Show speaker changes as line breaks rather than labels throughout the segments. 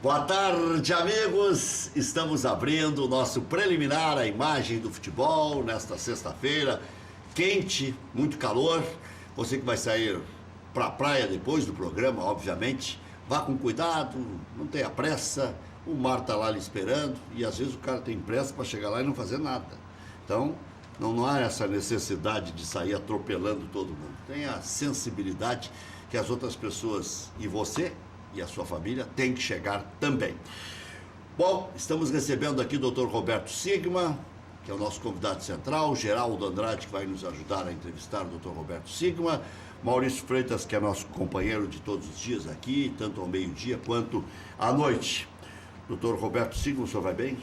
Boa tarde, amigos. Estamos abrindo o nosso preliminar à imagem do futebol nesta sexta-feira. Quente, muito calor. Você que vai sair para a praia depois do programa, obviamente, vá com cuidado, não tenha pressa. O mar está lá lhe esperando e às vezes o cara tem pressa para chegar lá e não fazer nada. Então, não há essa necessidade de sair atropelando todo mundo. Tenha a sensibilidade que as outras pessoas e você e a sua família tem que chegar também. Bom, estamos recebendo aqui o Dr. Roberto Sigma, que é o nosso convidado central, Geraldo Andrade, que vai nos ajudar a entrevistar o Dr. Roberto Sigma, Maurício Freitas, que é nosso companheiro de todos os dias aqui, tanto ao meio-dia quanto à noite. Dr. Roberto Sigma, o senhor vai bem?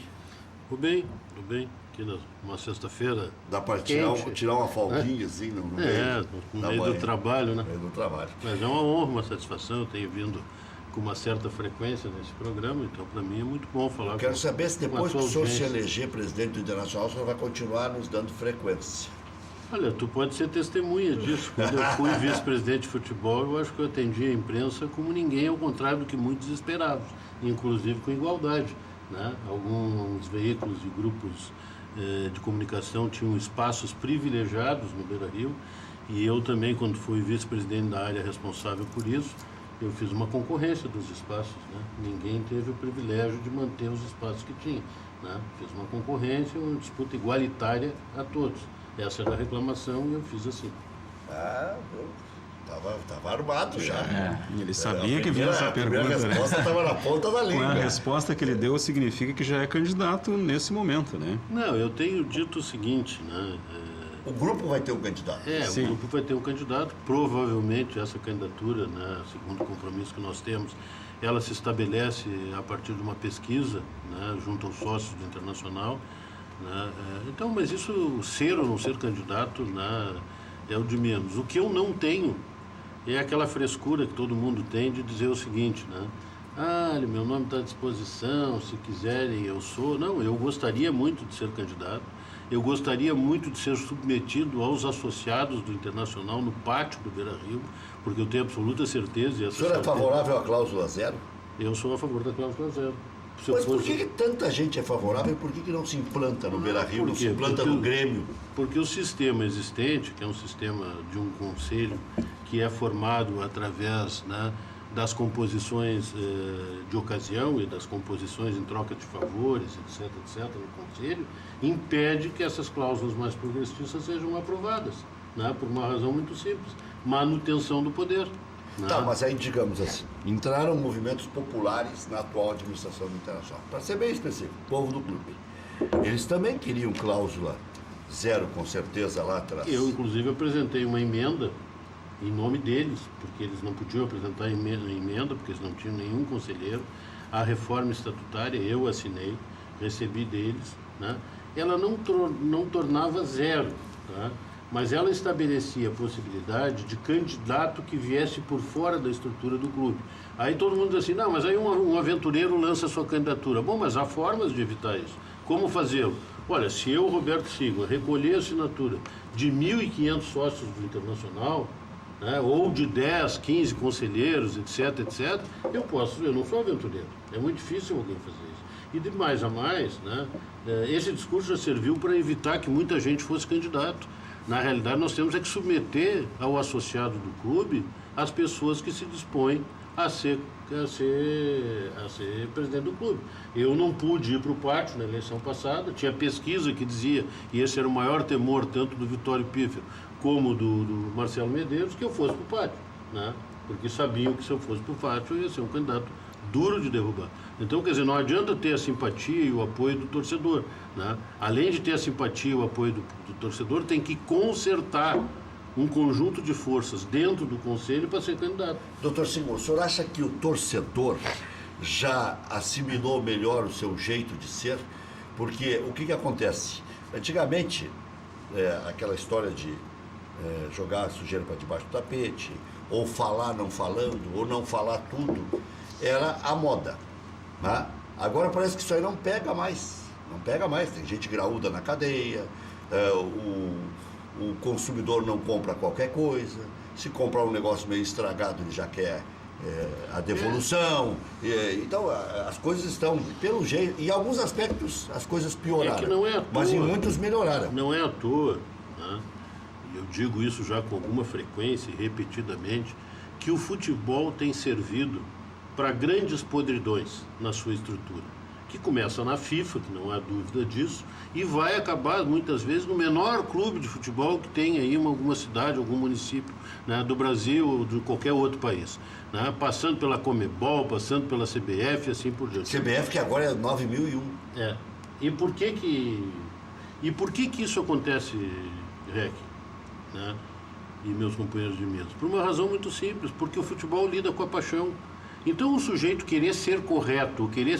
Tudo bem. Aqui numa sexta-feira.
Dá para tirar uma folguinha assim no meio?
No meio do trabalho, né?
No meio do trabalho.
Mas é uma honra, uma satisfação. Eu tenho vindo com uma certa frequência nesse programa, então para mim é muito bom falar.
Quero saber se depois que o senhor se eleger presidente do Internacional, o senhor vai continuar nos dando frequência.
Olha, tu pode ser testemunha disso. Quando eu fui vice-presidente de futebol, eu acho que eu atendi a imprensa como ninguém, ao contrário do que muitos esperavam, inclusive com igualdade, né? Alguns veículos e grupos de comunicação tinham espaços privilegiados no Beira-Rio, e eu também, quando fui vice-presidente da área responsável por isso, eu fiz uma concorrência dos espaços, né? Ninguém teve o privilégio de manter os espaços que tinha, né? Fiz uma concorrência, uma disputa igualitária a todos. Essa era a reclamação e eu fiz assim.
Estava armado já.
Ele sabia que vinha essa pergunta.
A resposta estava na ponta da língua.
A resposta que ele deu significa que já é candidato nesse momento, né?
Não, eu tenho dito o seguinte, né?
O grupo vai ter um candidato.
Sim. O grupo vai ter um candidato. Provavelmente essa candidatura, né, segundo o compromisso que nós temos, ela se estabelece a partir de uma pesquisa, né, junto aos sócios do Internacional, né? Então, mas isso, ser ou não ser candidato, né, é o de menos. O que eu não tenho é aquela frescura que todo mundo tem de dizer o seguinte, né? Meu nome está à disposição, se quiserem eu sou. Não, eu gostaria muito de ser candidato, eu gostaria muito de ser submetido aos associados do Internacional no pátio do Beira-Rio, porque eu tenho absoluta certeza...
O senhor é favorável à cláusula zero?
Eu sou a favor da cláusula zero.
Mas por que tanta gente é favorável e por que não se implanta no Beira-Rio, não se implanta no Grêmio?
Porque o sistema existente, que é um sistema de um conselho que é formado através, né, das composições de ocasião e das composições em troca de favores, etc., no conselho, impede que essas cláusulas mais progressistas sejam aprovadas, né, por uma razão muito simples: manutenção do poder.
Tá, mas aí, digamos assim, entraram movimentos populares na atual administração do Internacional. Para ser bem específico, o povo do clube. Eles também queriam cláusula zero, com certeza, lá atrás.
Eu, inclusive, apresentei uma emenda em nome deles, porque eles não podiam apresentar emenda, porque eles não tinham nenhum conselheiro. A reforma estatutária eu assinei, recebi deles, né? Ela não tornava zero, tá? Mas ela estabelecia a possibilidade de candidato que viesse por fora da estrutura do clube. Aí todo mundo diz assim, não, mas aí um aventureiro lança sua candidatura. Bom, mas há formas de evitar isso. Como fazê-lo? Olha, se eu, Roberto Sigma, recolher a assinatura de 1.500 sócios do Internacional, né, ou de 10, 15 conselheiros, etc., eu não sou aventureiro. É muito difícil alguém fazer isso. E de mais a mais, né, esse discurso já serviu para evitar que muita gente fosse candidato. Na realidade, nós temos que submeter ao associado do clube as pessoas que se dispõem a ser presidente do clube. Eu não pude ir para o pátio na eleição passada, tinha pesquisa que dizia, e esse era o maior temor tanto do Vitório Pífero como do Marcelo Medeiros, que eu fosse para o pátio, né? Porque sabiam que se eu fosse para o pátio eu ia ser um candidato duro de derrubar. Então, quer dizer, não adianta ter a simpatia e o apoio do torcedor, né? Além de ter a simpatia e o apoio do torcedor, tem que consertar um conjunto de forças dentro do conselho para ser candidato.
Doutor Sigma, o senhor acha que o torcedor já assimilou melhor o seu jeito de ser? Porque o que acontece? Antigamente, aquela história de jogar sujeira para debaixo do tapete, ou falar não falando, ou não falar tudo, era a moda, né? Agora parece que isso aí não pega mais, tem gente graúda na cadeia, o consumidor não compra qualquer coisa, se comprar um negócio meio estragado ele já quer a devolução. Então, as coisas estão, pelo jeito, em alguns aspectos as coisas pioraram.
É que não é à toa,
mas em muitos melhoraram.
Não é à toa, né? Eu digo isso já com alguma frequência e repetidamente, que o futebol tem servido para grandes podridões na sua estrutura, que começa na FIFA, que não há dúvida disso, e vai acabar muitas vezes no menor clube de futebol que tem aí alguma cidade, algum município, né, do Brasil ou de qualquer outro país, né, passando pela Comebol, passando pela CBF e assim por diante.
CBF que agora é 9001.
E por que isso acontece, Rec, né, e meus companheiros de mesa? Por uma razão muito simples, porque o futebol lida com a paixão. Então o sujeito querer ser correto, querer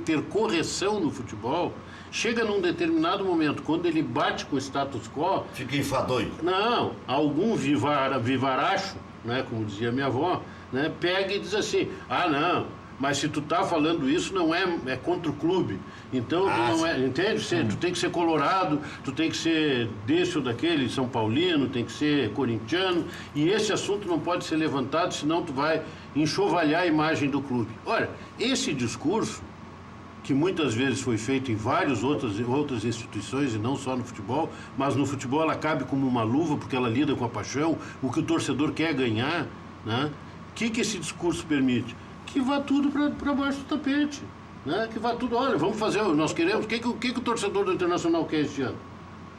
ter correção no futebol, chega num determinado momento, quando ele bate com o status quo...
Fica enfadonho.
Não, algum vivaracho, né, como dizia minha avó, né, pega e diz assim, não, mas se tu tá falando isso, não é contra o clube. Então, tu não é, entende? Tu tem que ser colorado, tu tem que ser desse ou daquele, São Paulino, tem que ser corintiano, e esse assunto não pode ser levantado, senão tu vai enxovalhar a imagem do clube. Olha, esse discurso, que muitas vezes foi feito em várias outras instituições, e não só no futebol, mas no futebol ela cabe como uma luva, porque ela lida com a paixão, o que o torcedor quer ganhar, né? O que esse discurso permite? Que vá tudo para baixo do tapete, né? Que vá tudo, olha, vamos fazer, nós queremos, o que o torcedor do Internacional quer este ano?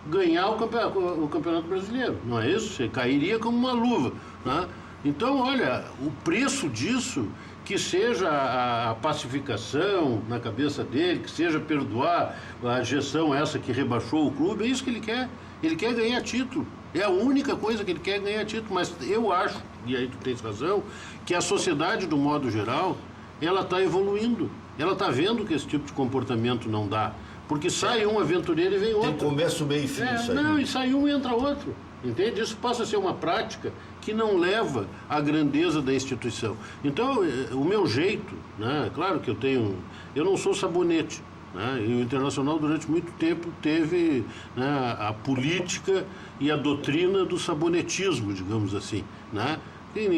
Ganhar o Campeonato Brasileiro, não é isso? Você cairia como uma luva, né? Então, olha, o preço disso, que seja a pacificação na cabeça dele, que seja perdoar a gestão essa que rebaixou o clube, é isso que ele quer. Ele quer ganhar título. É a única coisa que ele quer, ganhar título. Mas eu acho, e aí tu tens razão, que a sociedade, do modo geral, ela está evoluindo. Ela está vendo que esse tipo de comportamento não dá. Porque sai um aventureiro e vem outro.
Tem começo, meio e fim isso aí.
Não, e sai um e entra outro. Entende? Isso passa a ser uma prática que não leva à grandeza da instituição. Então, o meu jeito, né? Claro que eu não sou sabonete, né? E o Internacional durante muito tempo teve, né, a política e a doutrina do sabonetismo, digamos assim, né?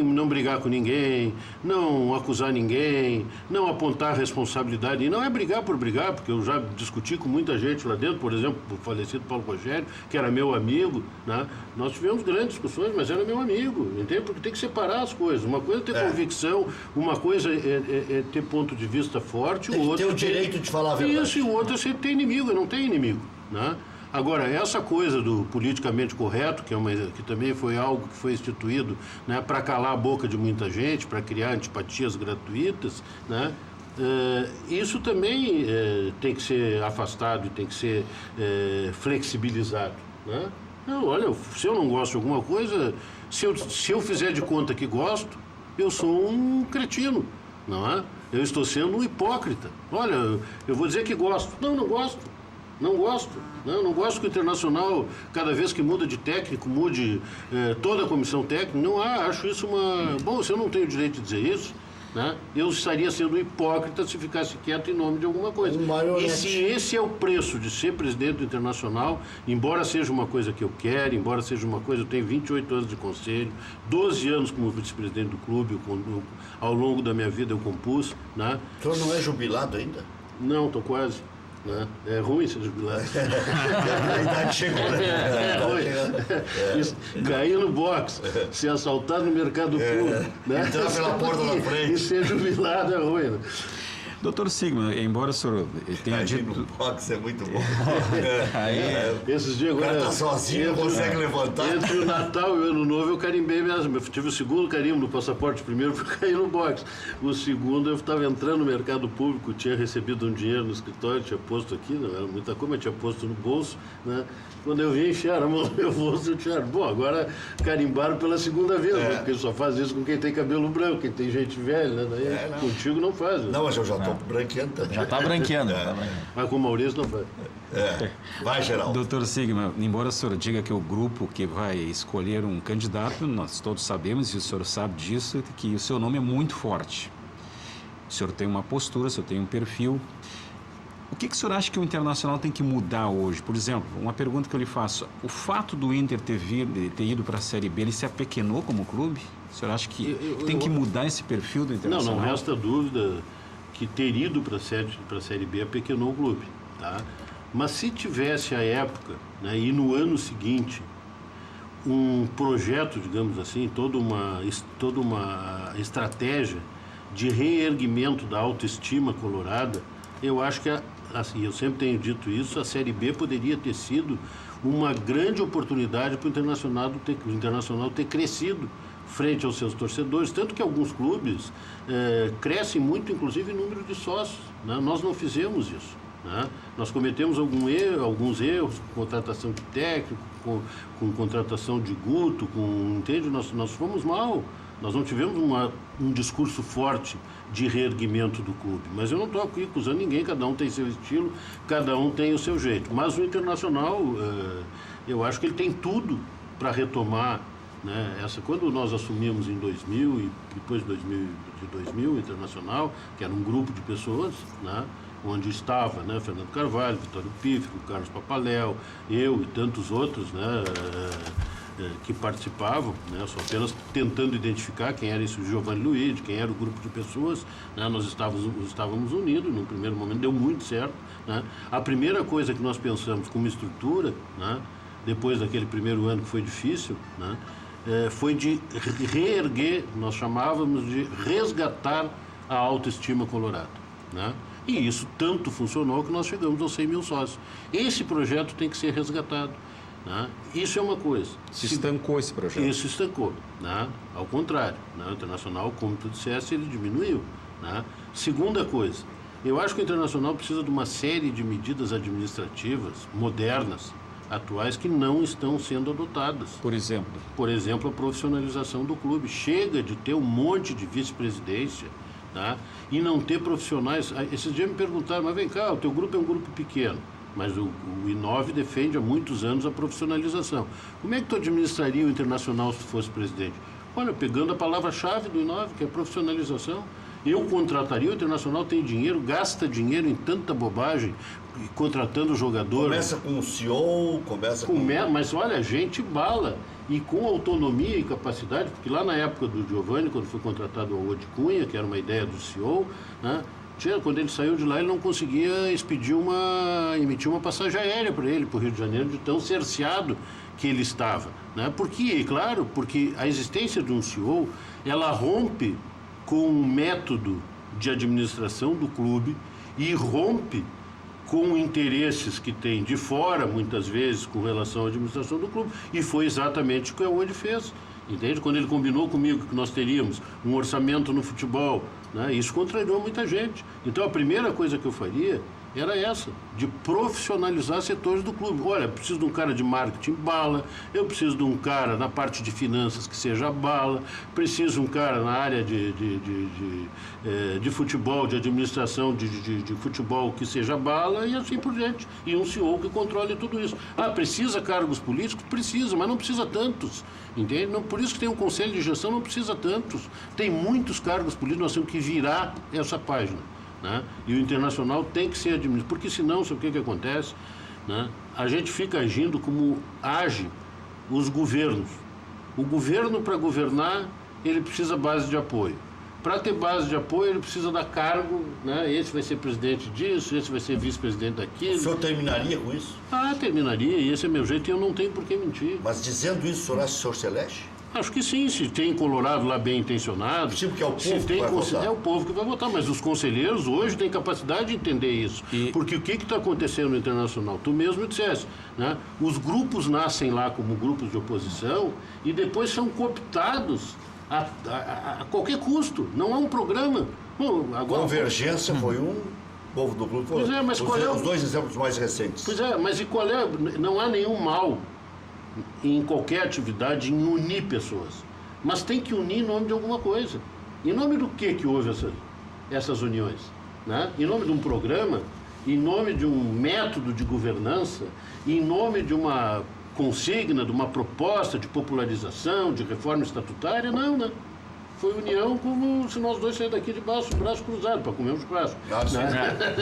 Não brigar com ninguém, não acusar ninguém, não apontar responsabilidade. E não é brigar por brigar, porque eu já discuti com muita gente lá dentro, por exemplo, o falecido Paulo Rogério, que era meu amigo, né? Nós tivemos grandes discussões, mas era meu amigo, entende? Porque tem que separar as coisas. Uma coisa é ter convicção, uma coisa é ter ponto de vista forte,
tem
o outro
ter o direito de falar a verdade.
Isso, e o outro é sempre ter inimigo, não tem inimigo, né? Agora, essa coisa do politicamente correto, que também foi algo que foi instituído, né, para calar a boca de muita gente, para criar antipatias gratuitas, né, isso também tem que ser afastado e tem que ser flexibilizado, né? Não, olha, se eu não gosto de alguma coisa, se eu fizer de conta que gosto, eu sou um cretino, não é? Eu estou sendo um hipócrita. Olha, eu vou dizer que gosto. Não gosto. Não gosto. Não gosto que o Internacional, cada vez que muda de técnico, mude toda a comissão técnica. Não acho isso uma... Bom, se eu não tenho o direito de dizer isso, né, eu estaria sendo hipócrita se ficasse quieto em nome de alguma coisa. E se esse é o preço de ser presidente do Internacional, embora seja uma coisa que eu quero, embora seja uma coisa... Eu tenho 28 anos de conselho, 12 anos como vice-presidente do clube, ao longo da minha vida eu compus, né?
O senhor não é jubilado ainda?
Não, estou quase. Né? É ruim ser jubilado.
A idade chegou, né?
É ruim. Cair no box, ser assaltado no mercado público, né?
Entrar pela porta da frente.
E ser jubilado é ruim, né?
Doutor Sigma, embora o senhor tenha dito...
No box é muito bom.
Esses dias agora...
O cara tá sozinho, não consegue levantar.
Entre o Natal e o Ano Novo eu carimbei mesmo. Eu tive o segundo carimbo no passaporte. Primeiro fui cair no box. O segundo eu estava entrando no mercado público, tinha recebido um dinheiro no escritório, tinha posto aqui, não era muita coisa, mas tinha posto no bolso, né? Quando eu vi, encheram a mão no meu bolso, eu tinha... Bom, agora carimbaram pela segunda vez, né? Porque só faz isso com quem tem cabelo branco, quem tem gente velha, né? Daí, contigo não faz. Né?
Não, mas eu já estou branqueando também.
Já está branqueando.
Mas com o Maurício não faz.
Vai, Geraldo.
Doutor Sigma, embora o senhor diga que o grupo que vai escolher um candidato, nós todos sabemos, e o senhor sabe disso, que o seu nome é muito forte. O senhor tem uma postura, o senhor tem um perfil. O que o senhor acha que o Internacional tem que mudar hoje? Por exemplo, uma pergunta que eu lhe faço. O fato do Inter ter ido para a Série B, ele se apequenou como clube? O senhor acha que tem que mudar esse perfil do Internacional?
Não resta dúvida que ter ido para a Série B apequenou o clube, tá? Mas se tivesse à época, né, e no ano seguinte, um projeto, digamos assim, toda uma estratégia de reerguimento da autoestima colorada, eu acho que, assim, eu sempre tenho dito isso, a Série B poderia ter sido uma grande oportunidade para o Internacional ter crescido frente aos seus torcedores, tanto que alguns clubes crescem muito, inclusive, em número de sócios, né? Nós não fizemos isso, né? Nós cometemos alguns erros com contratação de técnico, com contratação de guto, entende? Nós fomos mal, nós não tivemos um discurso forte de reerguimento do clube, mas eu não estou aqui acusando ninguém, cada um tem seu estilo, cada um tem o seu jeito, mas o Internacional, eu acho que ele tem tudo para retomar, né? Quando nós assumimos em 2000 e depois de 2000 o Internacional, que era um grupo de pessoas, né? Onde estava, né, Fernando Carvalho, Vitório Pífico, Carlos Papaléu, eu e tantos outros, né, que participavam, né, só apenas tentando identificar quem era esse Giovanni Luiz, quem era o grupo de pessoas, né? Nós estávamos unidos, no primeiro momento deu muito certo, né? A primeira coisa que nós pensamos como estrutura, né, depois daquele primeiro ano que foi difícil, né, foi de reerguer, nós chamávamos de resgatar a autoestima colorada, né? E isso tanto funcionou que nós chegamos aos 100 mil sócios. Esse projeto tem que ser resgatado, né? Isso é uma coisa.
Se estancou esse projeto.
Isso estancou, né? Ao contrário, né? O Internacional, como tu disseste, ele diminuiu, né? Segunda coisa, eu acho que o Internacional precisa de uma série de medidas administrativas modernas, atuais, que não estão sendo adotadas.
Por exemplo?
Por exemplo, a profissionalização do clube. Chega de ter um monte de vice-presidência, tá? E não ter profissionais. Esses dias me perguntaram, mas vem cá, o teu grupo é um grupo pequeno, mas o I9 defende há muitos anos a profissionalização. Como é que tu administraria o Internacional se tu fosse presidente? Olha, pegando a palavra-chave do I9, que é profissionalização, eu contrataria. O Internacional tem dinheiro, gasta dinheiro em tanta bobagem, contratando jogador.
Começa com o CEO,
Mas olha, gente bala. E com autonomia e capacidade, porque lá na época do Giovanni, quando foi contratado o Odi Cunha, que era uma ideia do CEO, né, quando ele saiu de lá, ele não conseguia emitir uma passagem aérea para ele, para o Rio de Janeiro, de tão cerceado que ele estava, né? Porque, claro, porque a existência de um CEO, ela rompe com o método de administração do clube e rompe com interesses que tem de fora, muitas vezes, com relação à administração do clube, e foi exatamente o que o Odi fez, entende? Quando ele combinou comigo que nós teríamos um orçamento no futebol, né, isso contrariou muita gente. Então, a primeira coisa que eu faria era essa, de profissionalizar setores do clube. Olha, eu preciso de um cara de marketing bala, eu preciso de um cara na parte de finanças que seja bala, preciso de um cara na área de futebol, de administração de futebol que seja bala e assim por diante. E um CEO que controle tudo isso. Precisa cargos políticos? Precisa, mas não precisa tantos, entende? Não, por isso que tem um conselho de gestão, não precisa tantos. Tem muitos cargos políticos, nós temos que virar essa página, né? E o Internacional tem que ser administrado, porque senão, sabe o que acontece, né? A gente fica agindo como agem os governos. O governo, para governar, ele precisa base de apoio. Para ter base de apoio, ele precisa dar cargo, né? Esse vai ser presidente disso, esse vai ser vice-presidente daquilo.
O senhor terminaria com isso?
Terminaria, e esse é meu jeito e eu não tenho por que mentir.
Mas dizendo isso, o senhor acha que o senhor se elege?
Acho que sim, se tem Colorado lá bem intencionado.
Tipo que é o povo que vai votar.
É o povo que vai votar, mas os conselheiros hoje têm capacidade de entender isso. Porque o que está acontecendo no Internacional? Tu mesmo disseste, né? Os grupos nascem lá como grupos de oposição e depois são cooptados a qualquer custo. Não há um programa. Bom, agora,
Convergência foi um, povo do clube foi os dois exemplos mais recentes.
Pois é, mas e qual é? Não há nenhum mal em qualquer atividade em unir pessoas, mas tem que unir em nome de alguma coisa. Em nome do que houve essas uniões, né? Em nome de um programa, em nome de um método de governança, em nome de uma consigna, de uma proposta de popularização, de reforma estatutária? Não, né? Foi união como se nós dois saímos daqui de braço cruzado para comer um churrasco.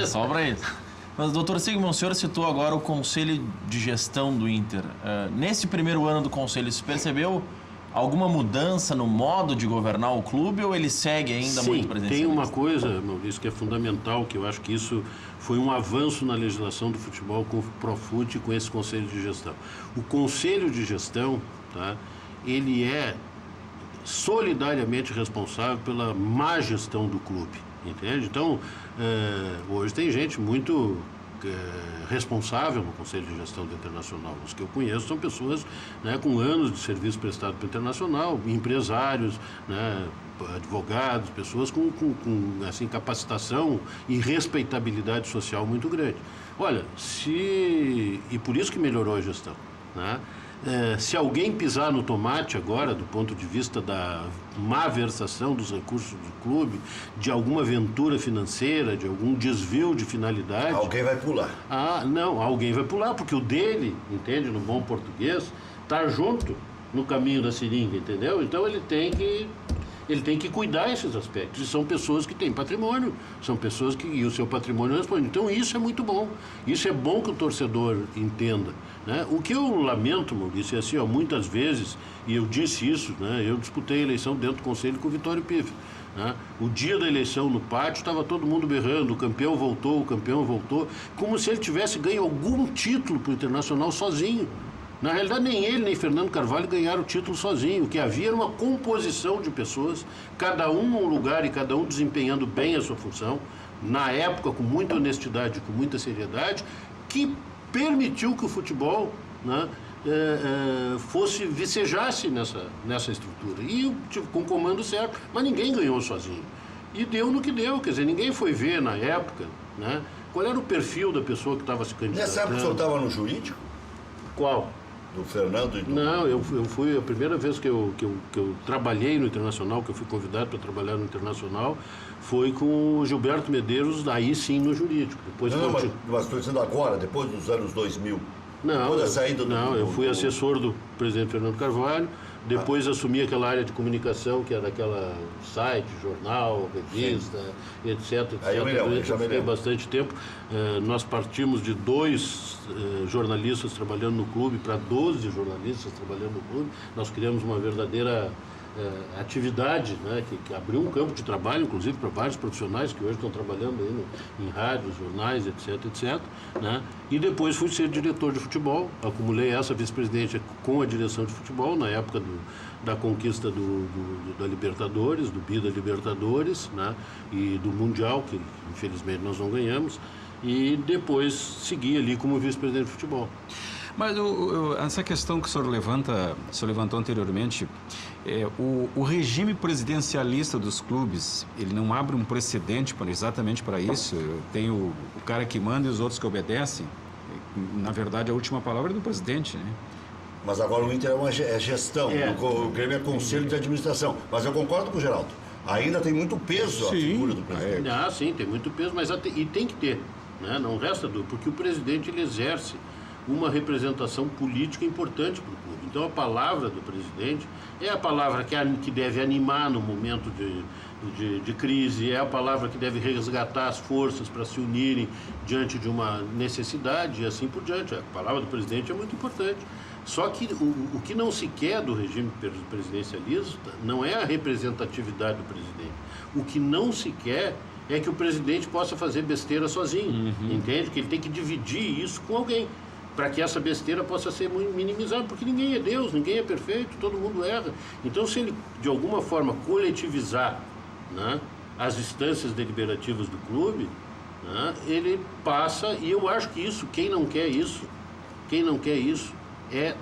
Só para isso. Mas, doutor Sigmund, o senhor citou agora o Conselho de Gestão do Inter. Nesse primeiro ano do Conselho, você percebeu alguma mudança no modo de governar o clube ou ele segue ainda muito presencialista?
Tem uma coisa, Maurício, que é fundamental, que eu acho que isso foi um avanço na legislação do futebol com o Profut e com esse conselho de gestão. O conselho de gestão, tá, ele é solidariamente responsável pela má gestão do clube, entende? Então, hoje tem gente muito responsável no Conselho de Gestão do Internacional. Os que eu conheço são pessoas, né, com anos de serviço prestado para o Internacional, empresários, né, advogados, pessoas com assim, capacitação e respeitabilidade social muito grande. Olha, e por isso que melhorou a gestão, né? Se alguém pisar no tomate agora, do ponto de vista da má versação dos recursos do clube, de alguma aventura financeira, de algum desvio de finalidade...
Alguém vai pular.
Não, alguém vai pular, porque o dele, entende, no bom português, está junto no caminho da seringa, entendeu? Então ele tem que cuidar desses aspectos. E são pessoas que têm patrimônio, são pessoas que e o seu patrimônio responde. Então isso é muito bom. Isso é bom que o torcedor entenda, né? O que eu lamento, Maurício, é assim, muitas vezes, e eu disse isso, né? Eu disputei a eleição dentro do Conselho com o Vitório Piffe, né? O dia da eleição no pátio estava todo mundo berrando, o campeão voltou, como se ele tivesse ganho algum título para o Internacional sozinho. Na realidade, nem ele, nem Fernando Carvalho ganharam o título sozinho. O que havia era uma composição de pessoas, cada um num lugar e cada um desempenhando bem a sua função, na época com muita honestidade, com muita seriedade, que permitiu que o futebol, né, vicejasse nessa estrutura. E com o comando certo, mas ninguém ganhou sozinho. E deu no que deu, quer dizer, ninguém foi ver na época, né, qual era o perfil da pessoa que estava se candidatando.
Nessa época o senhor estava no jurídico?
Qual?
Do Fernando e do...
Não, eu fui, a primeira vez que eu trabalhei no Internacional, que eu fui convidado para trabalhar no Internacional, foi com o Gilberto Medeiros, aí sim no jurídico. Depois
mas estou dizendo agora, depois dos anos 2000.
Não,
depois da saída
eu fui assessor do presidente Fernando Carvalho, depois assumi aquela área de comunicação, que era aquela site, jornal, revista, etc.
Aí eu me lembro,
fiquei bastante tempo. Nós partimos de 2 jornalistas trabalhando no clube para 12 jornalistas trabalhando no clube. Nós criamos uma verdadeira atividade, né, que abriu um campo de trabalho, inclusive para vários profissionais que hoje estão trabalhando aí em rádios, jornais, etc. Né? E depois fui ser diretor de futebol, acumulei essa vice-presidência com a direção de futebol na época da conquista da Libertadores, do bi da Libertadores, né, e do Mundial, que infelizmente nós não ganhamos, e depois segui ali como vice-presidente de futebol.
Mas essa questão que o senhor levantou anteriormente, o regime presidencialista dos clubes, ele não abre um precedente exatamente para isso? Tem o cara que manda e os outros que obedecem? Na verdade, a última palavra é do presidente, né?
Mas agora o Inter é gestão, o Grêmio é conselho de administração. Mas eu concordo com o Geraldo. Ainda tem muito peso a figura do presidente.
Sim, tem muito peso, mas e tem que ter, né? Não resta dúvida, porque o presidente ele exerce uma representação política importante para o clube. Então a palavra do presidente é a palavra que deve animar no momento de crise, é a palavra que deve resgatar as forças para se unirem diante de uma necessidade e assim por diante. A palavra do presidente é muito importante. Só que o que não se quer do regime presidencialista não é a representatividade do presidente. O que não se quer é que o presidente possa fazer besteira sozinho, entende? Que ele tem que dividir isso com alguém, para que essa besteira possa ser minimizada, porque ninguém é Deus, ninguém é perfeito, todo mundo erra. Então, se ele, de alguma forma, coletivizar, né, as instâncias deliberativas do clube, né, ele passa, e eu acho que quem não quer isso é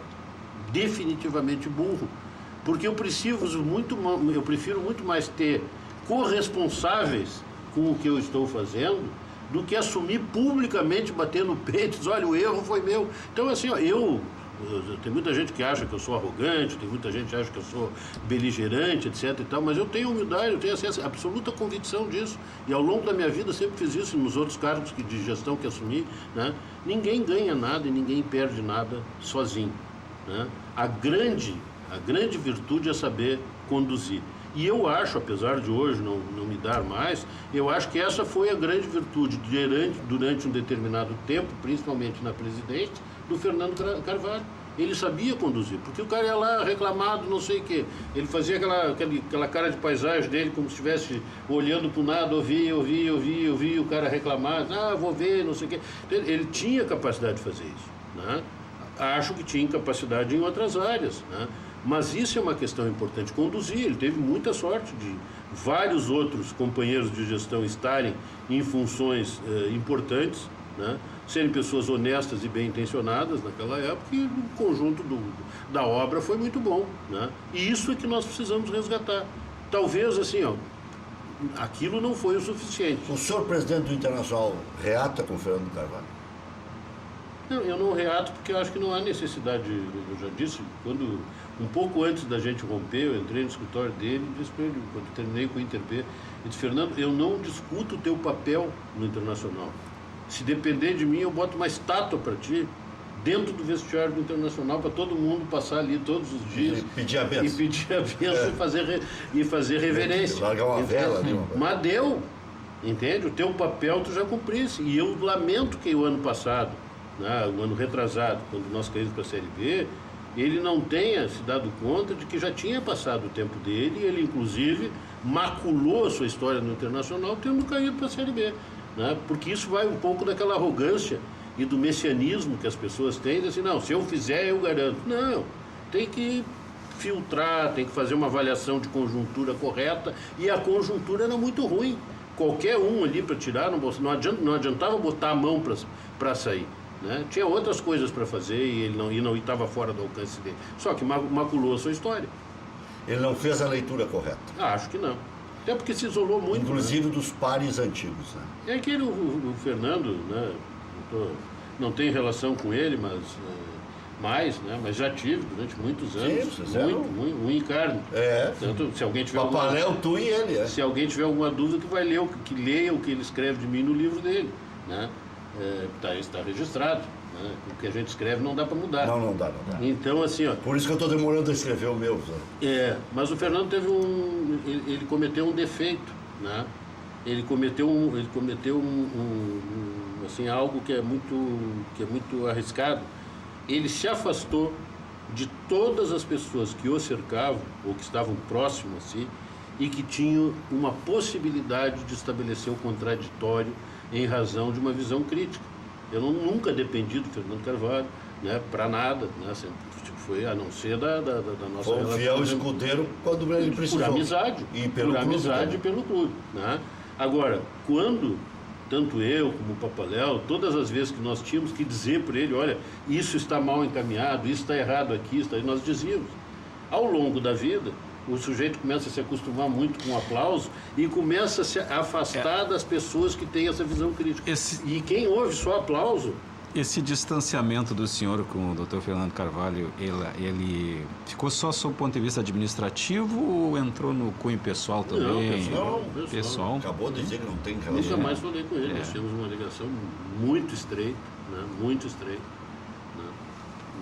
definitivamente burro, porque eu prefiro muito mais ter corresponsáveis com o que eu estou fazendo do que assumir publicamente, bater no peito e dizer, olha, o erro foi meu. Então, assim, tem muita gente que acha que eu sou arrogante, tem muita gente que acha que eu sou beligerante, etc. e tal, mas eu tenho humildade, eu tenho essa absoluta convicção disso. E ao longo da minha vida sempre fiz isso, nos outros cargos de gestão que assumi, né? Ninguém ganha nada e ninguém perde nada sozinho, né? A grande virtude é saber conduzir. E eu acho, apesar de hoje não me dar mais, eu acho que essa foi a grande virtude durante um determinado tempo, principalmente na presidência, do Fernando Carvalho. Ele sabia conduzir, porque o cara ia lá reclamado, não sei o quê. Ele fazia aquela cara de paisagem dele, como se estivesse olhando para o nada, ouvia, o cara reclamar, vou ver, não sei o quê. Ele tinha capacidade de fazer isso, né? Acho que tinha capacidade em outras áreas, né? Mas isso é uma questão importante, conduzir. Ele teve muita sorte de vários outros companheiros de gestão estarem em funções importantes, né? Serem pessoas honestas e bem intencionadas naquela época, e o conjunto da obra foi muito bom, né? E isso é que nós precisamos resgatar. Talvez assim, aquilo não foi o suficiente.
O senhor, presidente do Internacional, reata com o Fernando Carvalho?
Não, eu não reato porque eu acho que não há necessidade. Eu já disse, quando um pouco antes da gente romper, eu entrei no escritório dele e disse para ele, quando terminei com o Interp, eu disse: Fernando, eu não discuto o teu papel no Internacional. Se depender de mim, eu boto uma estátua para ti dentro do vestiário do Internacional, para todo mundo passar ali todos os dias.
E pedir a benção.
E fazer reverência.
Largar uma vela ali.
Mas deu, entende? O teu papel tu já cumprisse. E eu lamento que o ano passado, né, o ano retrasado, quando nós caímos para a Série B, ele não tenha se dado conta de que já tinha passado o tempo dele, e ele inclusive maculou a sua história no Internacional tendo caído para a Série B. Né? Porque isso vai um pouco daquela arrogância e do messianismo que as pessoas têm, assim, não, se eu fizer, eu garanto. Não, tem que filtrar, tem que fazer uma avaliação de conjuntura correta, e a conjuntura era muito ruim. Qualquer um ali para tirar, não adiantava botar a mão para sair. Né? Tinha outras coisas para fazer e ele não estava fora do alcance dele. Só que maculou a sua história.
Ele não fez a leitura correta.
Acho que não. Até porque se isolou muito.
Inclusive,
né?
Dos pares antigos. Né?
É que o Fernando, né, não tenho relação com ele, mas já tive durante muitos anos. Sim, muito encarno. Tanto, se alguém tiver
Papaléu, tu e ele.
Se alguém tiver alguma dúvida, que vai ler leia o que ele escreve de mim no livro dele. Né? Está registrado. Né? O que a gente escreve não dá para mudar.
Não dá.
Então, assim,
por isso que eu estou demorando a escrever o meu.
Mas o Fernando teve ele cometeu um defeito, né? Ele cometeu assim, algo que é muito arriscado. Ele se afastou de todas as pessoas que o cercavam ou que estavam próximas a si e que tinham uma possibilidade de estabelecer o contraditório em razão de uma visão crítica. Eu nunca dependi do Fernando Carvalho, né, para nada, né, sempre foi, a não ser da nossa
relação. Foi um fiel escudeiro quando ele precisou.
Por amizade.
E pelo clube.
Amizade pelo clube. Né? Agora, quando, tanto eu como o Papaléu, todas as vezes que nós tínhamos que dizer para ele, olha, isso está mal encaminhado, isso está errado aqui, nós dizíamos. Ao longo da vida, o sujeito começa a se acostumar muito com o aplauso e começa a se afastar das pessoas que têm essa visão crítica. E quem ouve só aplauso...
Esse distanciamento do senhor com o Dr. Fernando Carvalho, ele ficou só sob o ponto de vista administrativo ou entrou no cunho pessoal também?
Não,
pessoal.
Acabou de dizer que não tem relação.
Nunca mais falei com ele. Nós temos uma ligação muito estreita, né? Muito estreita. Né?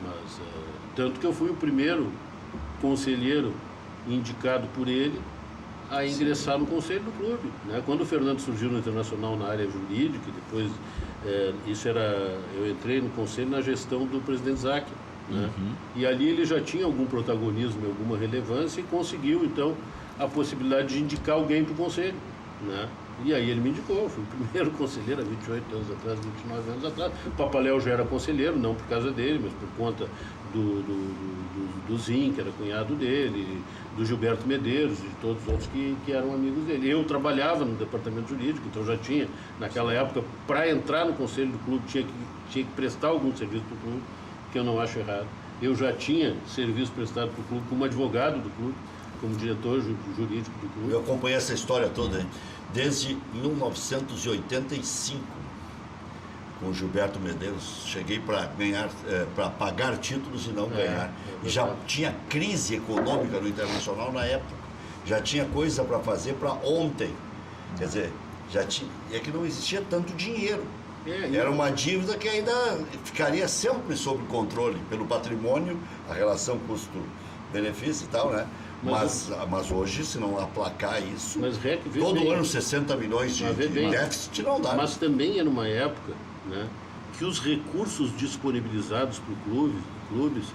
Mas, tanto que eu fui o primeiro conselheiro indicado por ele a ingressar no conselho do clube. Né? Quando o Fernando surgiu no Internacional na área jurídica, depois eu entrei no conselho na gestão do presidente Zac. Né? E ali ele já tinha algum protagonismo, alguma relevância e conseguiu, então, a possibilidade de indicar alguém para o conselho. Né? E aí ele me indicou, eu fui o primeiro conselheiro há 28 anos atrás, 29 anos atrás. O Papaléu já era conselheiro, não por causa dele, mas por conta do Zin, que era cunhado dele, do Gilberto Medeiros, de todos os outros que eram amigos dele. Eu trabalhava no departamento jurídico, então já tinha, naquela época, para entrar no conselho do clube, tinha que prestar algum serviço para o clube, que eu não acho errado. Eu já tinha serviço prestado para o clube como advogado do clube, como diretor jurídico do clube.
Eu acompanhei essa história toda, hein? Desde 1985, com o Gilberto Medeiros, cheguei para pagar títulos e não ganhar. E já tinha crise econômica no Internacional na época. Já tinha coisa para fazer para ontem. Quer dizer, é que não existia tanto dinheiro. Era uma dívida que ainda ficaria sempre sob controle pelo patrimônio, a relação custo-benefício e tal, né? Mas hoje, se não aplacar isso, todo ano 60 milhões de déficit não dá.
Mas também era uma época, né, que os recursos disponibilizados para clubes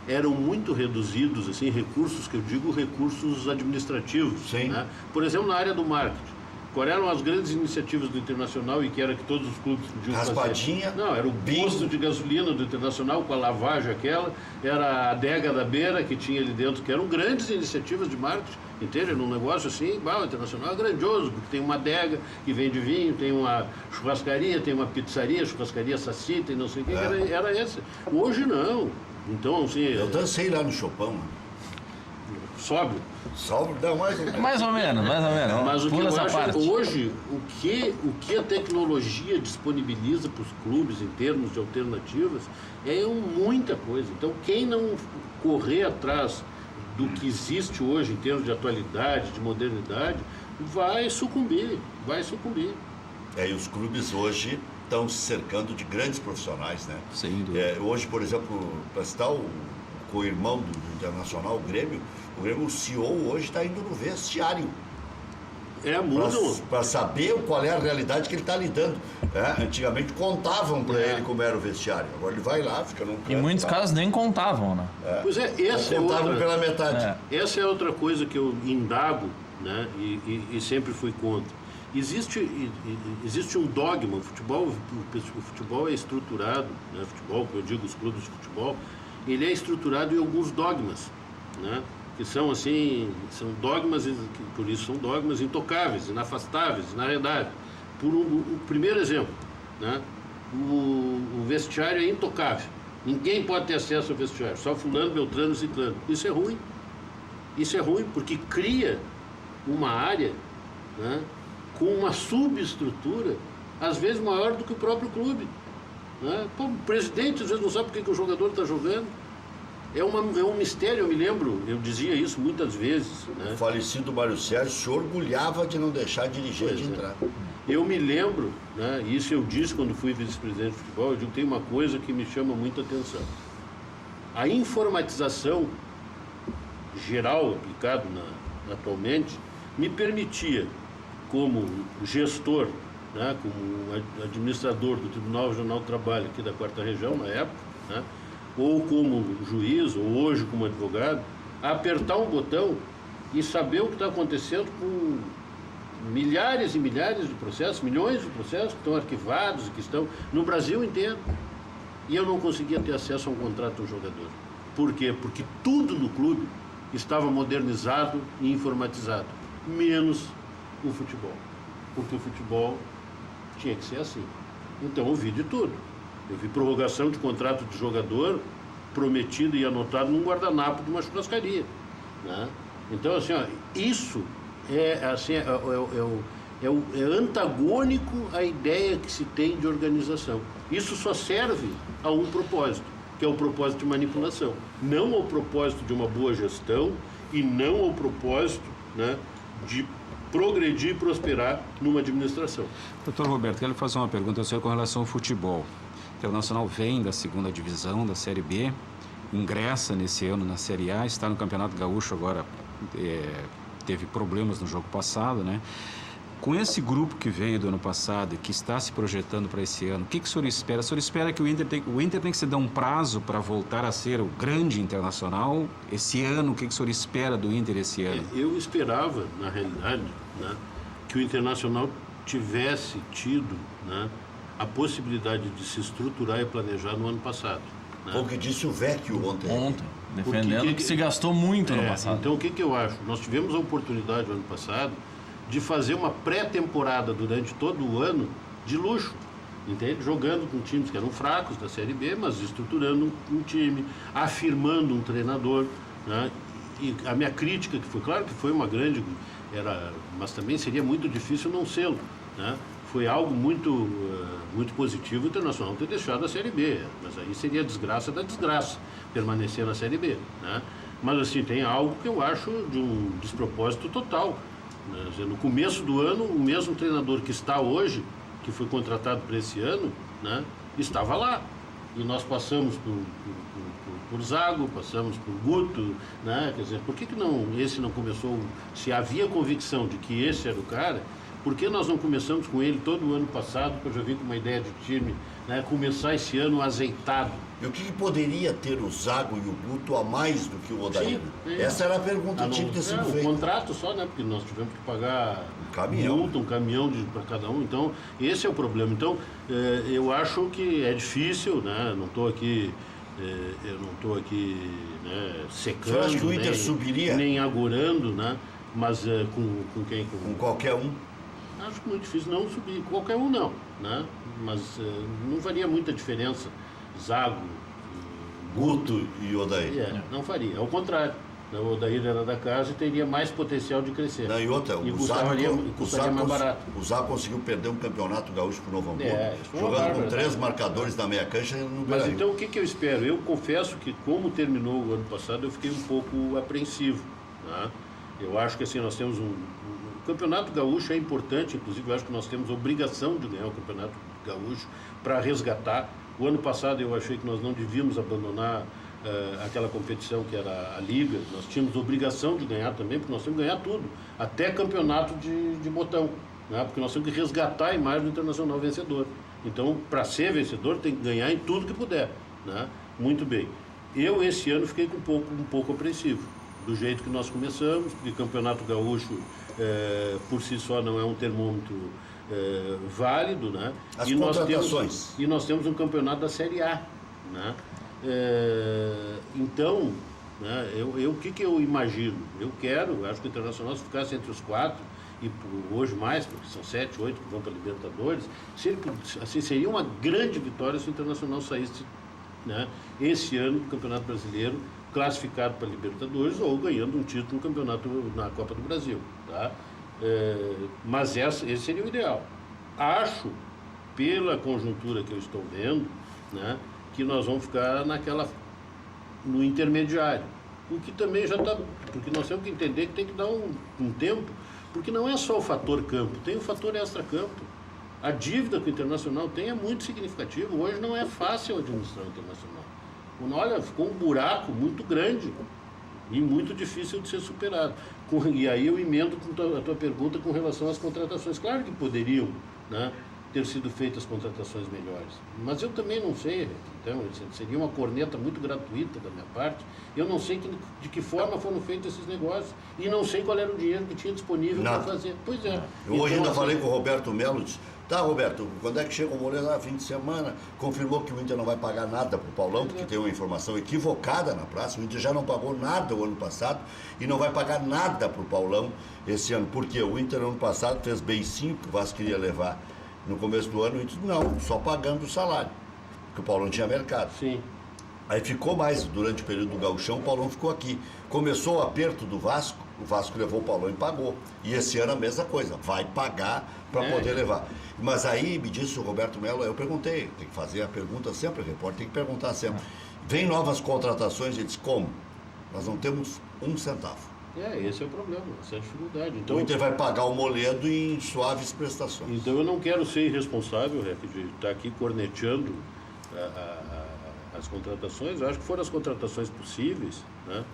eram muito reduzidos, assim, recursos que eu digo recursos administrativos.
Sim.
Né? Por exemplo, na área do marketing. Quais eram as grandes iniciativas do Internacional e que era que todos os clubes podiam
Raspadinha,
fazer? Não, era o posto de gasolina do Internacional com a lavagem aquela, era a adega da Beira que tinha ali dentro, que eram grandes iniciativas de marketing, entende? Era um negócio assim, o Internacional é grandioso, porque tem uma adega que vende vinho, tem uma churrascaria, tem uma pizzaria, churrascaria Saci, tem não sei o que, era esse. Hoje não. Então, assim...
Eu dancei lá no Chopão.
Sóbrio.
Sóbrio? Não,
Mais ou menos.
Mas o que
Pula
eu
essa
acho,
parte.
hoje, o que a tecnologia disponibiliza para os clubes em termos de alternativas é muita coisa. Então, quem não correr atrás do que existe hoje em termos de atualidade, de modernidade, vai sucumbir.
E os clubes hoje estão se cercando de grandes profissionais, né?
Sem dúvida.
Hoje, por exemplo, para citar o co-irmão do Internacional, o Grêmio, o CEO hoje está indo no vestiário.
Mudam.
Para saber qual é a realidade que ele está lidando. Antigamente contavam para ele como era o vestiário. Agora ele vai lá, fica num canto.
Em muitos casos nem contavam, né?
Pois é, essa
contavam pela metade.
Essa é outra coisa que eu indago, né, e sempre fui contra. Existe um dogma, o futebol é estruturado, né, futebol, eu digo os clubes de futebol, ele é estruturado em alguns dogmas, né, que são assim, são dogmas, por isso são dogmas intocáveis, inafastáveis, inarredáveis. O primeiro exemplo, né, o vestiário é intocável, ninguém pode ter acesso ao vestiário, só fulano, beltrano e ciclano. Isso é ruim porque cria uma área, né, com uma subestrutura, às vezes maior do que o próprio clube. Né? Pô, o presidente às vezes não sabe por que o jogador está jogando. É um mistério, eu me lembro, eu dizia isso muitas vezes. Né?
O falecido Mário Sérgio se orgulhava de não deixar dirigente entrar.
Eu me lembro, né, isso eu disse quando fui vice-presidente de futebol, eu digo que tem uma coisa que me chama muita atenção. A informatização geral aplicada atualmente me permitia, como gestor, né, como administrador do Tribunal Regional do Trabalho aqui da 4ª Região, na época, né, ou como juiz, ou hoje como advogado, apertar um botão e saber o que está acontecendo com milhares e milhares de processos, milhões de processos que estão arquivados e que estão no Brasil inteiro. E eu não conseguia ter acesso a um contrato do jogador. Por quê? Porque tudo no clube estava modernizado e informatizado, menos o futebol, porque o futebol tinha que ser assim. Então eu vi de tudo. Eu vi prorrogação de contrato de jogador prometido e anotado num guardanapo de uma churrascaria, né? Então, assim, isso é antagônico à ideia que se tem de organização. Isso só serve a um propósito, que é o propósito de manipulação, não ao propósito de uma boa gestão e não ao propósito, né, de progredir e prosperar numa administração.
Doutor Roberto, quero fazer uma pergunta ao senhor com relação ao futebol. O Internacional vem da 2ª divisão, da Série B, ingressa nesse ano na Série A, está no Campeonato Gaúcho agora, teve problemas no jogo passado, né? Com esse grupo que veio do ano passado e que está se projetando para esse ano, o que o senhor espera? O senhor espera que o Inter tem que se dar um prazo para voltar a ser o grande Internacional? Esse ano, o que o senhor espera do Inter esse ano?
Eu esperava, na realidade, né, que o Internacional tivesse tido, né, a possibilidade de se estruturar e planejar no ano passado. Né?
Foi o que disse o Vecchio ontem.
Defendendo que se gastou muito no passado.
Então, o que eu acho? Nós tivemos a oportunidade no ano passado de fazer uma pré-temporada durante todo o ano de luxo, entende? Jogando com times que eram fracos da Série B, mas estruturando um time, afirmando um treinador, né? E a minha crítica, que foi, claro que foi uma grande, mas também seria muito difícil não sê-lo, né? Foi algo muito positivo o Internacional ter deixado a Série B, mas aí seria a desgraça da desgraça, permanecer na Série B, né? Mas assim, tem algo que eu acho de um despropósito total. No começo do ano, o mesmo treinador que está hoje, que foi contratado para esse ano, né, estava lá. E nós passamos por Zago, passamos por Guto, né? Quer dizer, por que esse não começou? Se havia convicção de que esse era o cara, por que nós não começamos com ele todo o ano passado, que eu já vim com uma ideia de time né, começar esse ano azeitado.
E o que poderia ter o Zago e o Guto a mais do que o Odair? Essa era a pergunta que tinha que ter sido
O
feita.
contrato só, né? Porque nós tivemos que pagar
Caminhão.
um caminhão para cada um. Então, esse é o problema. Então, eu acho que é difícil, né? Não estou aqui... eu não estou aqui, né, secando,
Você acha que o Inter subiria?
Nem agorando, né? Mas com quem?
Com qualquer um?
Acho muito difícil não subir. Qualquer um não, né? Mas não faria muita diferença. Zago,
Guto e Odair.
não faria. Ao contrário, o Odair era da casa e teria mais potencial de crescer.
Não, e outra,
custaria mais barato.
O Zago conseguiu perder um campeonato gaúcho pro Novo Hamburgo,
Isso foi uma
jogando
bárbara,
com 3
né?
marcadores na meia cancha no
Mas
Brasil.
então o que eu espero? Eu confesso que como terminou o ano passado, eu fiquei um pouco apreensivo, né? Eu acho que assim, nós temos o campeonato gaúcho é importante, inclusive eu acho que nós temos obrigação de ganhar o campeonato gaúcho para resgatar. O ano passado eu achei que nós não devíamos abandonar aquela competição que era a Liga. Nós tínhamos obrigação de ganhar também, porque nós temos que ganhar tudo, até campeonato de botão, né? Porque nós temos que resgatar a imagem do Internacional vencedor. Então, para ser vencedor, tem que ganhar em tudo que puder, né? Muito bem. Eu, esse ano, fiquei um pouco apreensivo, do jeito que nós começamos, porque o Campeonato Gaúcho, por si só, não é um termômetro válido, né?
As contratações.
Nós temos um campeonato da Série A, né? Então, né, o que eu imagino? Acho que o Internacional, se ficasse entre os 4, e hoje mais, porque são 7, 8 que vão para a Libertadores, seria uma grande vitória se o Internacional saísse, né, esse ano do Campeonato Brasileiro, classificado para a Libertadores ou ganhando um título no campeonato na Copa do Brasil, tá? Mas esse seria o ideal. Acho, pela conjuntura que eu estou vendo, né, que nós vamos ficar no intermediário, o que também já está, porque nós temos que entender que tem que dar um tempo, porque não é só o fator campo, tem o fator extra-campo. A dívida que o Internacional tem é muito significativa. Hoje não é fácil administrar o Internacional. Olha, ficou um buraco muito grande e muito difícil de ser superado. E aí eu emendo com a tua pergunta com relação às contratações. Claro que poderiam, né, ter sido feitas contratações melhores, mas eu também não sei, então seria uma corneta muito gratuita da minha parte. Eu não sei de que forma foram feitos esses negócios e não sei qual era o dinheiro que tinha disponível para fazer. Pois é.
Eu hoje ainda falei com o Roberto Melo, disse: tá, Roberto, quando é que chega o Moreira? Fim de semana, confirmou que o Inter não vai pagar nada para o Paulão, porque tem uma informação equivocada na praça. O Inter já não pagou nada o ano passado e não vai pagar nada para o Paulão esse ano. Por quê? O Inter no ano passado fez beicinho, que o Vasco queria levar no começo do ano, o Inter não, só pagando o salário, porque o Paulão tinha mercado.
Sim.
Aí ficou mais, durante o período do Gauchão, o Paulão ficou aqui. Começou o aperto do Vasco, o Vasco levou o Paulão e pagou. E esse ano a mesma coisa, vai pagar para poder levar. Mas aí me disse o Roberto Melo, eu perguntei, tem que fazer a pergunta sempre, o repórter tem que perguntar sempre. Vem novas contratações, ele disse: como? Nós não temos um centavo.
Esse é o problema, essa é a dificuldade. Então,
o Inter vai pagar o Moledo em suaves prestações.
Então eu não quero ser irresponsável, Rec, de estar aqui corneteando as contratações. Eu acho que foram as contratações possíveis, né,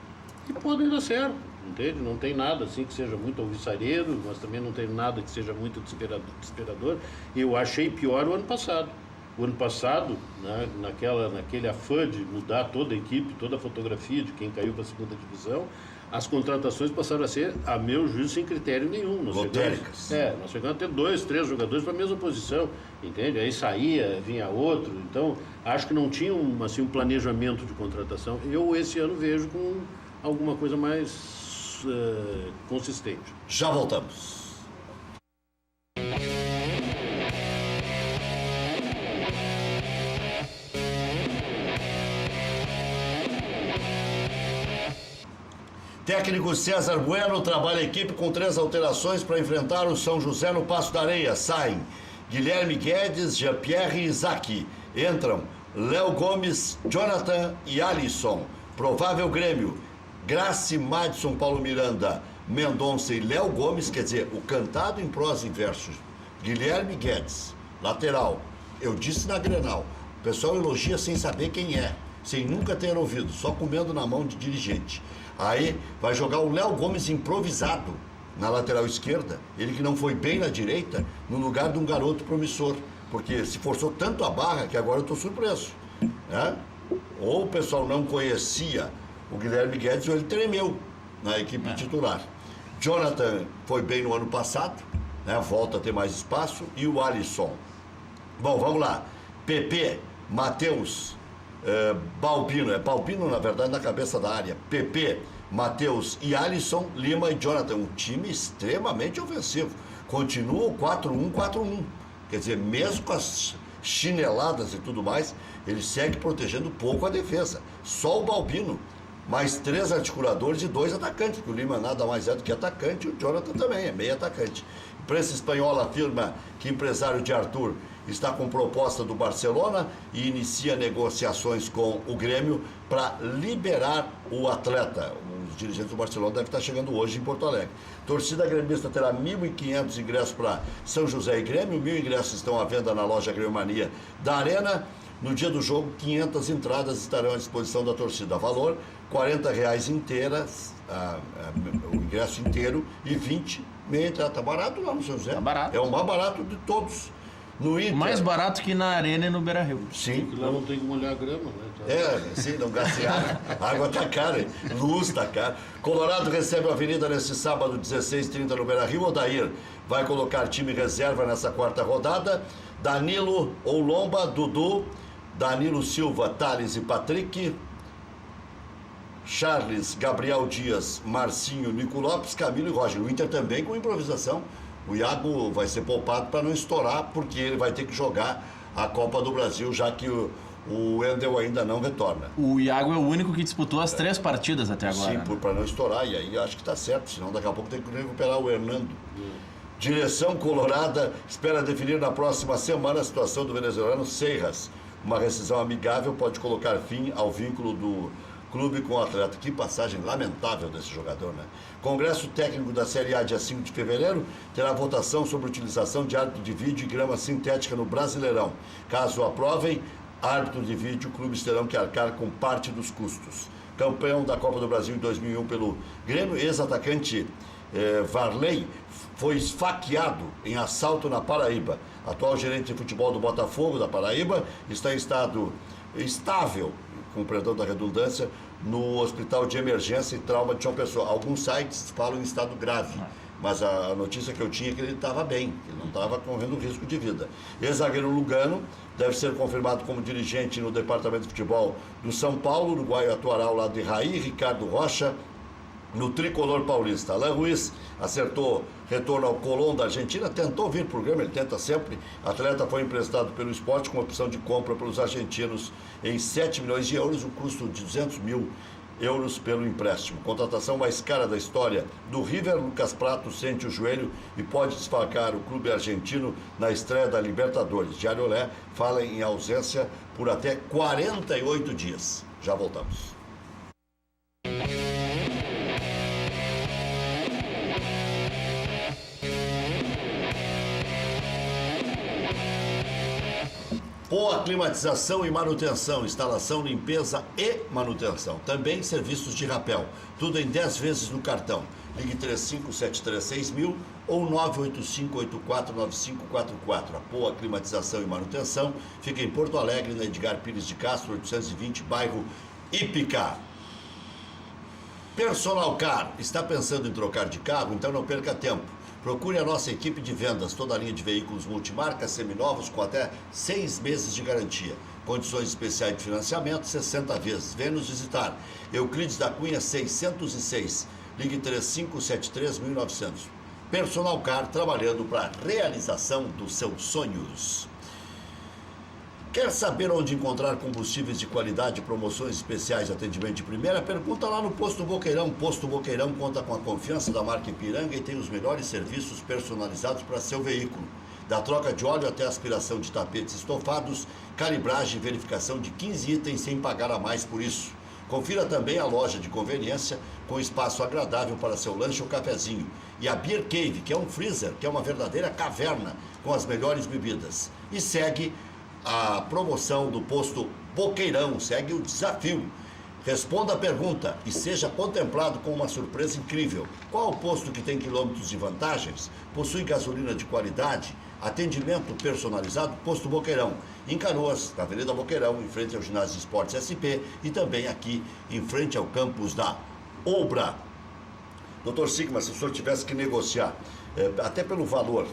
que podem dar certo, entende? Não tem nada assim que seja muito alvissareiro, mas também não tem nada que seja muito desesperador. Eu achei pior o ano passado. O ano passado, né, naquele afã de mudar toda a equipe, toda a fotografia de quem caiu para a segunda divisão, as contratações passaram a ser, a meu juízo, sem critério nenhum. Nós chegamos a ter 2, 3 jogadores para a mesma posição, entende? Aí saía, vinha outro. Então, acho que não tinha um planejamento de contratação. Eu, esse ano, vejo com alguma coisa mais consistente.
Já voltamos. Técnico César Bueno trabalha a equipe com 3 alterações para enfrentar o São José no Passo da Areia. Saem Guilherme Guedes, Jean-Pierre e Isaac. Entram Léo Gomes, Jonathan e Alisson. Provável Grêmio: Grace, Madison, Paulo Miranda, Mendonça e Léo Gomes. Quer dizer, o cantado em prosa e versos. Guilherme Guedes, lateral. Eu disse na Grenal, o pessoal elogia sem saber quem é, sem nunca ter ouvido, só comendo na mão de dirigente. Aí vai jogar o Léo Gomes improvisado na lateral esquerda, ele que não foi bem na direita, no lugar de um garoto promissor, porque se forçou tanto a barra que agora eu estou surpreso. Né? Ou o pessoal não conhecia o Guilherme Guedes ou ele tremeu na equipe titular. Jonathan foi bem no ano passado, né? Volta a ter mais espaço, e o Alisson. Bom, vamos lá. PP, Matheus, Balbino, Balbino na verdade na cabeça da área. PP, Matheus e Alisson, Lima e Jonathan. Um time extremamente ofensivo. Continua o 4-1-4-1. Quer dizer, mesmo com as chineladas e tudo mais, ele segue protegendo pouco a defesa. Só o Balbino, mais 3 articuladores e 2 atacantes, porque o Lima nada mais é do que atacante, e o Jonathan também é meio atacante. A imprensa espanhola afirma que o empresário de Arthur está com proposta do Barcelona e inicia negociações com o Grêmio para liberar o atleta. Os dirigentes do Barcelona devem estar chegando hoje em Porto Alegre. Torcida gremista terá 1.500 ingressos para São José e Grêmio, 1.000 ingressos estão à venda na loja Grêmio Mania da Arena. No dia do jogo, 500 entradas estarão à disposição da torcida. Valor, R$40 inteiras, o ingresso inteiro, e 20 meia entrada. Tá barato lá no São José.
Tá barato.
É o mais barato de todos. No Inter,
Mais barato que na Arena e no Beira-Rio.
sim.
Porque lá não tem que molhar a grama, né?
Sim, não gasta água. A água tá cara, hein? Luz tá cara. Colorado recebe a Avenida nesse sábado, 16h30 no Beira-Rio. Odair vai colocar time reserva nessa quarta rodada. Danilo ou Lomba, Dudu, Danilo Silva, Thales e Patrick, Charles, Gabriel Dias, Marcinho, Nico Lopes, Camilo e Roger. O Inter também com improvisação. O Iago vai ser poupado para não estourar, porque ele vai ter que jogar a Copa do Brasil, já que o Wendel ainda não retorna.
O Iago é o único que disputou as 3 partidas até agora.
Sim,
né?
para não estourar, e aí acho que está certo, senão daqui a pouco tem que recuperar o Hernando. Direção Colorada espera definir na próxima semana a situação do venezuelano Seiras. Uma rescisão amigável pode colocar fim ao vínculo do clube com o atleta. Que passagem lamentável desse jogador, né? Congresso técnico da Série A, dia 5 de fevereiro, terá votação sobre a utilização de árbitro de vídeo e grama sintética no Brasileirão. Caso aprovem, árbitro de vídeo, clubes terão que arcar com parte dos custos. Campeão da Copa do Brasil em 2001 pelo Grêmio, ex-atacante Varley foi esfaqueado em assalto na Paraíba. Atual gerente de futebol do Botafogo da Paraíba está em estado estável, com perdão da redundância, no Hospital de Emergência e Trauma de João Pessoa. Alguns sites falam em estado grave, mas a notícia que eu tinha é que ele estava bem, que ele não estava correndo risco de vida. Ex-zagueiro Lugano deve ser confirmado como dirigente no departamento de futebol do São Paulo. O uruguaio atuará ao lado de Raí, Ricardo Rocha, no tricolor paulista. Alain Ruiz acertou retorno ao Colón da Argentina, tentou vir para o Grêmio, ele tenta sempre. Atleta foi emprestado pelo Sport com opção de compra pelos argentinos em 7 milhões de euros, um custo de 200 mil euros pelo empréstimo. Contratação mais cara da história do River. Lucas Prato sente o joelho e pode desfalcar o clube argentino na estreia da Libertadores. Diário Olé fala em ausência por até 48 dias. Já voltamos. Boa climatização e manutenção, instalação, limpeza e manutenção. Também serviços de rapel. Tudo em 10 vezes no cartão. Ligue 35736000 ou 985849544. A Boa Climatização e Manutenção fica em Porto Alegre, na Edgar Pires de Castro, 820, bairro Ípica. Personal Car. Está pensando em trocar de carro? Então não perca tempo. Procure a nossa equipe de vendas, toda a linha de veículos multimarcas, seminovos com até 6 meses de garantia. Condições especiais de financiamento, 60 vezes. Venha nos visitar. Euclides da Cunha, 606. Ligue 3573-1900. Personal Car, trabalhando para a realização dos seus sonhos. Quer saber onde encontrar combustíveis de qualidade, promoções especiais de atendimento de primeira? Pergunta lá no Posto Boqueirão. Posto Boqueirão conta com a confiança da marca Ipiranga e tem os melhores serviços personalizados para seu veículo. Da troca de óleo até aspiração de tapetes estofados, calibragem e verificação de 15 itens sem pagar a mais por isso. Confira também a loja de conveniência com espaço agradável para seu lanche ou cafezinho. E a Beer Cave, que é um freezer, que é uma verdadeira caverna com as melhores bebidas. E segue a promoção do Posto Boqueirão, segue o desafio. Responda a pergunta e seja contemplado com uma surpresa incrível. Qual o posto que tem quilômetros de vantagens? Possui gasolina de qualidade? Atendimento personalizado, Posto Boqueirão, em Canoas, na Avenida Boqueirão, em frente ao Ginásio de Esportes SP e também aqui em frente ao campus da Obra. Doutor Sigma, se o senhor tivesse que negociar, até pelo valor,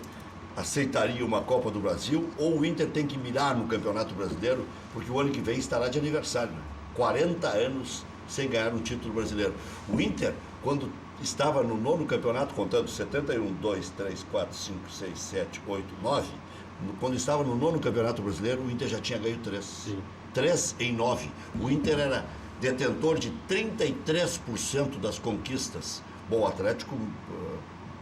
aceitaria uma Copa do Brasil ou o Inter tem que mirar no Campeonato Brasileiro, porque o ano que vem estará de aniversário, né? 40 anos sem ganhar um título brasileiro. O Inter, quando estava no 9º campeonato, contando 71, 2, 3, 4, 5, 6, 7, 8, 9, quando estava no 9º campeonato brasileiro, o Inter já tinha ganho 3. Sim. 3 em 9. O Inter era detentor de 33% das conquistas. Bom, o Atlético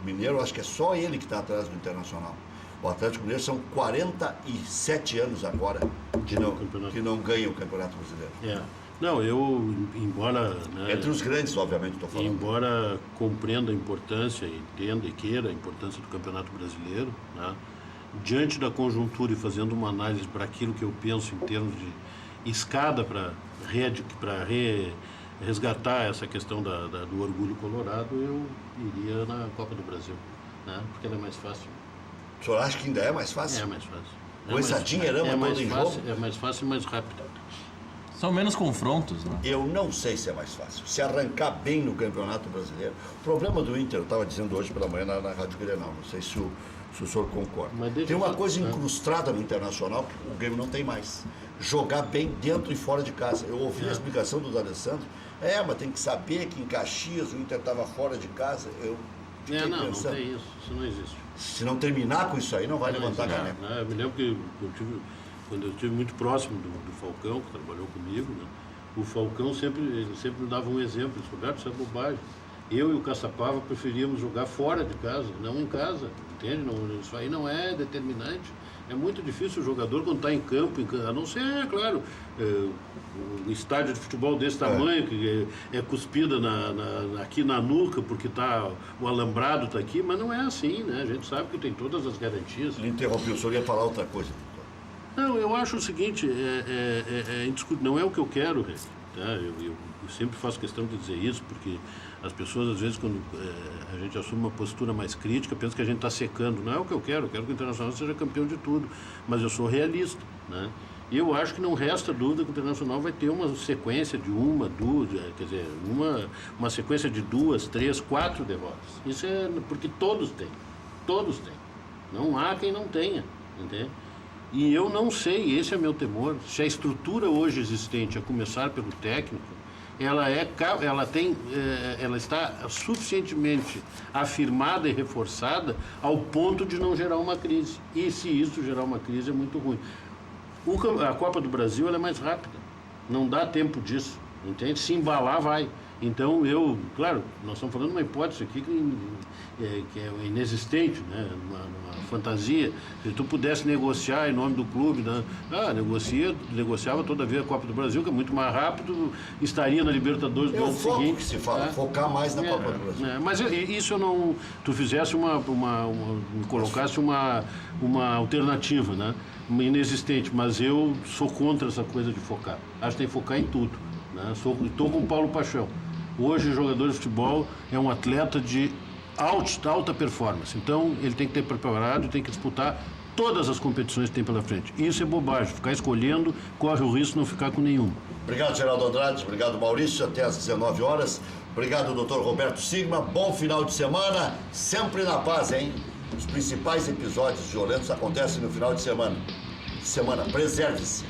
Mineiro, acho que é só ele que está atrás do Internacional. O Atlético Mineiro são 47 anos agora que não ganha o Campeonato Brasileiro.
Não, eu, embora... Né,
entre os grandes, obviamente, estou falando.
Embora compreenda a importância, entenda e queira a importância do Campeonato Brasileiro, né, diante da conjuntura e fazendo uma análise para aquilo que eu penso em termos de escada para resgatar essa questão do orgulho colorado, eu iria na Copa do Brasil, né, porque ela é mais fácil.
O senhor acha que ainda é mais fácil?
É mais fácil.
Com essa dinheirama toda em jogo?
É mais fácil e mais rápido.
São menos confrontos, né?
Eu não sei se é mais fácil. Se arrancar bem no Campeonato Brasileiro. O problema do Inter, eu estava dizendo hoje pela manhã na Rádio Grenal, não sei se o senhor concorda. Tem uma coisa incrustada no Internacional que o Grêmio não tem mais. Jogar bem dentro e fora de casa. Eu ouvi a explicação do D'Alessandro. Mas tem que saber que em Caxias o Inter estava fora de casa. Eu fiquei
não
pensando,
tem isso. Isso não existe.
Se não terminar com isso aí, não vai levantar a caneca.
Eu me lembro que quando eu estive muito próximo do Falcão, que trabalhou comigo, né, o Falcão sempre me dava um exemplo. Ele disse, Roberto, isso é bobagem. Eu e o Caçapava preferíamos jogar fora de casa, não em casa. Entende? Não, isso aí não é determinante. É muito difícil o jogador, quando está em campo, a não ser, claro, um estádio de futebol desse tamanho, que é cuspida aqui na nuca, porque o alambrado está aqui, mas não é assim, né? A gente sabe que tem todas as garantias.
Ele interrompeu, o senhor ia falar outra coisa.
Não, eu acho o seguinte, não é o que eu quero, tá? Eu sempre faço questão de dizer isso, porque as pessoas, às vezes, quando a gente assume uma postura mais crítica, pensam que a gente está secando. Não é o que eu quero que o Internacional seja campeão de tudo, mas eu sou realista, né? E eu acho que não resta dúvida que o Internacional vai ter uma sequência de uma sequência de 2, 3, 4 derrotas. Isso é porque todos têm. Não há quem não tenha, entende? E eu não sei, esse é meu temor, se a estrutura hoje existente, a começar pelo técnico, ela está suficientemente afirmada e reforçada ao ponto de não gerar uma crise. E se isso gerar uma crise é muito ruim. A Copa do Brasil ela é mais rápida, não dá tempo disso, entende? Se embalar, vai. Então, claro, nós estamos falando de uma hipótese aqui que é inexistente, né? Uma fantasia. Se tu pudesse negociar em nome do clube, né? Negociava toda vez a Copa do Brasil, que é muito mais rápido, estaria na Libertadores do ano seguinte.
Que se fala, focar mais na Copa do Brasil.
Mas isso eu não... Tu fizesse colocasse uma alternativa, né? Uma inexistente, mas eu sou contra essa coisa de focar. Acho que tem que focar em tudo. Estou com o Paulo Paixão. Hoje, o jogador de futebol é um atleta de alta performance. Então, ele tem que ter preparado, tem que disputar todas as competições que tem pela frente. Isso é bobagem. Ficar escolhendo, corre o risco de não ficar com nenhum.
Obrigado, Geraldo Andrade. Obrigado, Maurício. Até às 19 horas. Obrigado, doutor Roberto Sigma. Bom final de semana. Sempre na paz, hein? Os principais episódios violentos acontecem no final de semana. Preserve-se.